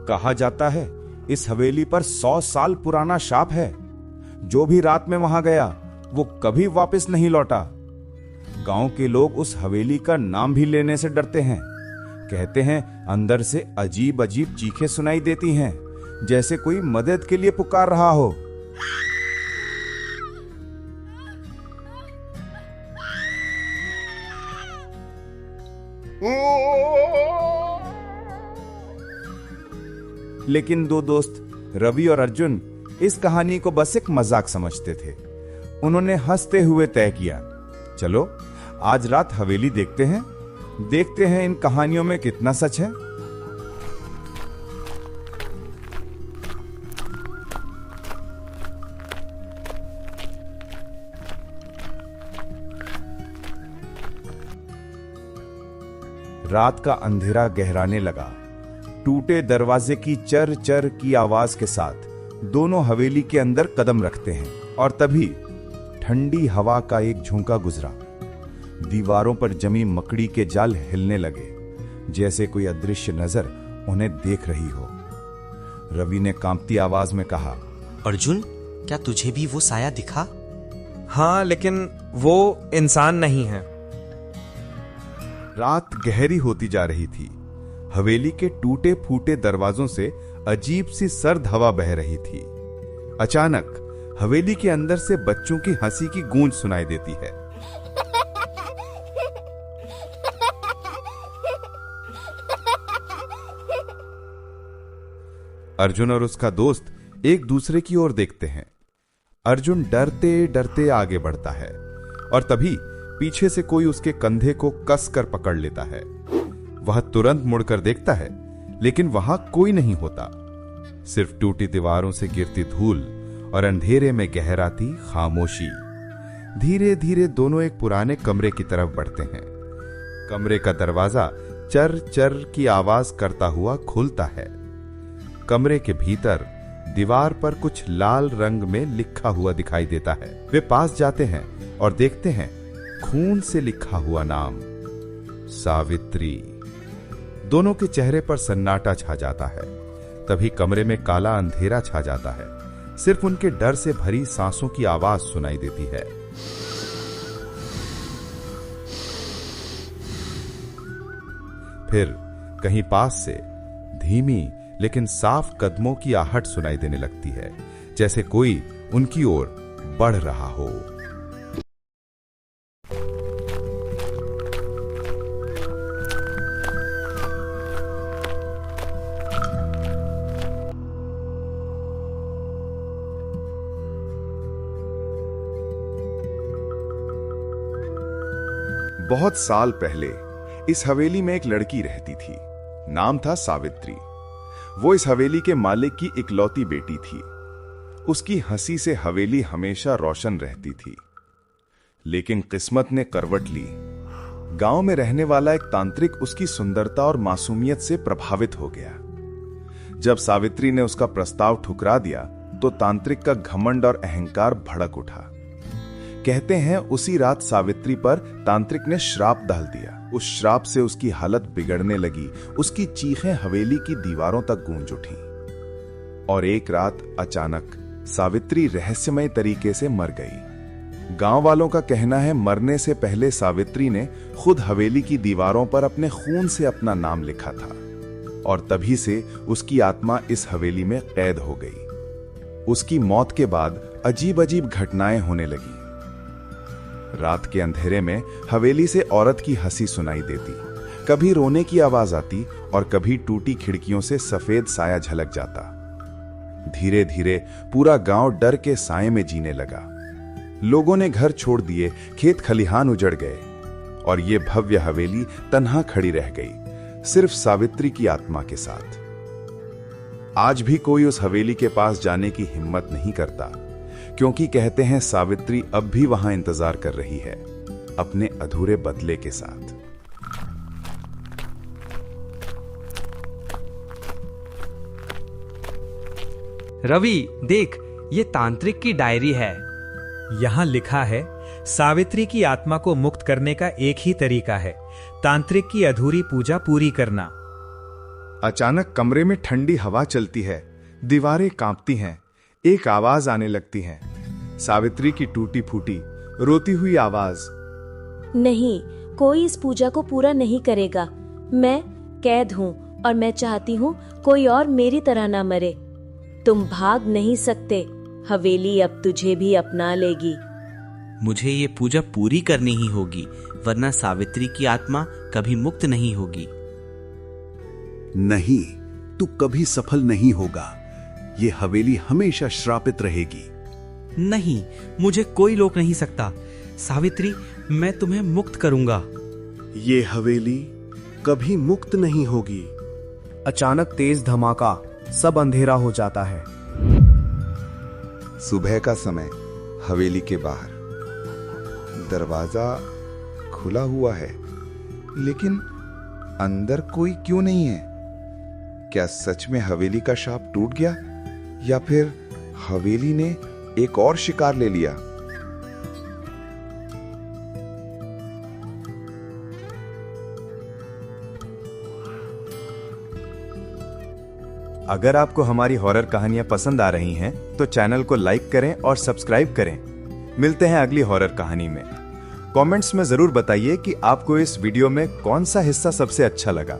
कहा जाता है इस हवेली पर 100 साल पुराना शाप है। जो भी रात में वहां गया वो कभी वापस नहीं लौटा। गांव के लोग उस हवेली का नाम भी लेने से डरते हैं। कहते हैं अंदर से अजीब अजीब चीखें सुनाई देती हैं, जैसे कोई मदद के लिए पुकार रहा हो। लेकिन दो दोस्त रवि और अर्जुन इस कहानी को बस एक मजाक समझते थे। उन्होंने हंसते हुए तय किया, चलो आज रात हवेली देखते हैं इन कहानियों में कितना सच है। रात का अंधेरा गहराने लगा। टूटे दरवाजे की चर चर की आवाज के साथ दोनों हवेली के अंदर कदम रखते हैं और तभी ठंडी हवा का एक झोंका गुजरा। दीवारों पर जमी मकड़ी के जाल हिलने लगे, जैसे कोई अदृश्य नजर उन्हें देख रही हो। रवि ने कांपती आवाज में कहा, अर्जुन, क्या तुझे भी वो साया दिखा? हाँ, लेकिन वो इंसान नहीं है। रात गहरी होती जा रही थी। हवेली के टूटे फूटे दरवाजों से अजीब सी सर्द हवा बह रही थी। अचानक हवेली के अंदर से बच्चों की हंसी की गूंज सुनाई देती है। अर्जुन और उसका दोस्त एक दूसरे की ओर देखते हैं। अर्जुन डरते डरते आगे बढ़ता है और तभी पीछे से कोई उसके कंधे को कसकर पकड़ लेता है। वह तुरंत मुड़कर देखता है, लेकिन वहां कोई नहीं होता, सिर्फ टूटी दीवारों से गिरती धूल और अंधेरे में गहराती खामोशी। धीरे धीरे दोनों एक पुराने कमरे की तरफ बढ़ते हैं। कमरे का दरवाजा चर चर की आवाज करता हुआ खुलता है। कमरे के भीतर दीवार पर कुछ लाल रंग में लिखा हुआ दिखाई देता है। वे पास जाते हैं और देखते हैं खून से लिखा हुआ नाम, सावित्री। दोनों के चेहरे पर सन्नाटा छा जाता है। तभी कमरे में काला अंधेरा छा जाता है। सिर्फ उनके डर से भरी सांसों की आवाज सुनाई देती है। फिर कहीं पास से धीमी लेकिन साफ कदमों की आहट सुनाई देने लगती है, जैसे कोई उनकी ओर बढ़ रहा हो। बहुत साल पहले इस हवेली में एक लड़की रहती थी। नाम था सावित्री। वो इस हवेली के मालिक की इकलौती बेटी थी। उसकी हंसी से हवेली हमेशा रोशन रहती थी। लेकिन किस्मत ने करवट ली। गांव में रहने वाला एक तांत्रिक उसकी सुंदरता और मासूमियत से प्रभावित हो गया। जब सावित्री ने उसका प्रस्ताव ठुकरा दिया तो तांत्रिक का घमंड और अहंकार भड़क उठा। कहते हैं उसी रात सावित्री पर तांत्रिक ने श्राप डाल दिया। उस श्राप से उसकी हालत बिगड़ने लगी। उसकी चीखें हवेली की दीवारों तक गूंज उठी और एक रात अचानक सावित्री रहस्यमय तरीके से मर गई। गांव वालों का कहना है मरने से पहले सावित्री ने खुद हवेली की दीवारों पर अपने खून से अपना नाम लिखा था और तभी से उसकी आत्मा इस हवेली में कैद हो गई। उसकी मौत के बाद अजीब अजीब घटनाएं होने लगी। रात के अंधेरे में हवेली से औरत की हंसी सुनाई देती, कभी रोने की आवाज आती और कभी टूटी खिड़कियों से सफेद साया झलक जाता। धीरे धीरे पूरा गांव डर के साए में जीने लगा। लोगों ने घर छोड़ दिए, खेत खलिहान उजड़ गए और ये भव्य हवेली तन्हा खड़ी रह गई, सिर्फ सावित्री की आत्मा के साथ। आज भी कोई उस हवेली के पास जाने की हिम्मत नहीं करता, क्योंकि कहते हैं सावित्री अब भी वहां इंतजार कर रही है, अपने अधूरे बदले के साथ। रवि, देख, ये तांत्रिक की डायरी है। यहां लिखा है, सावित्री की आत्मा को मुक्त करने का एक ही तरीका है, तांत्रिक की अधूरी पूजा पूरी करना। अचानक कमरे में ठंडी हवा चलती है, दीवारें कांपती हैं, एक आवाज आने लगती है। सावित्री की टूटी फूटी रोती हुई आवाज। नहीं, कोई इस पूजा को पूरा नहीं करेगा। मैं कैद हूँ और मैं चाहती हूँ कोई और मेरी तरह ना मरे। तुम भाग नहीं सकते, हवेली अब तुझे भी अपना लेगी। मुझे ये पूजा पूरी करनी ही होगी, वरना सावित्री की आत्मा कभी मुक्त नहीं होगी। नहीं, तू कभी सफल नहीं होगा। ये हवेली हमेशा श्रापित रहेगी। नहीं, मुझे कोई रोक नहीं सकता। सावित्री, मैं तुम्हें मुक्त करूंगा। ये हवेली कभी मुक्त नहीं होगी। अचानक तेज धमाका, सब अंधेरा हो जाता है। सुबह का समय, हवेली के बाहर दरवाजा खुला हुआ है, लेकिन अंदर कोई क्यों नहीं है? क्या सच में हवेली का शाप टूट गया, या फिर हवेली ने एक और शिकार ले लिया? अगर आपको हमारी हॉरर कहानियां पसंद आ रही हैं, तो चैनल को लाइक करें और सब्सक्राइब करें। मिलते हैं अगली हॉरर कहानी में। कमेंट्स में जरूर बताइए कि आपको इस वीडियो में कौन सा हिस्सा सबसे अच्छा लगा।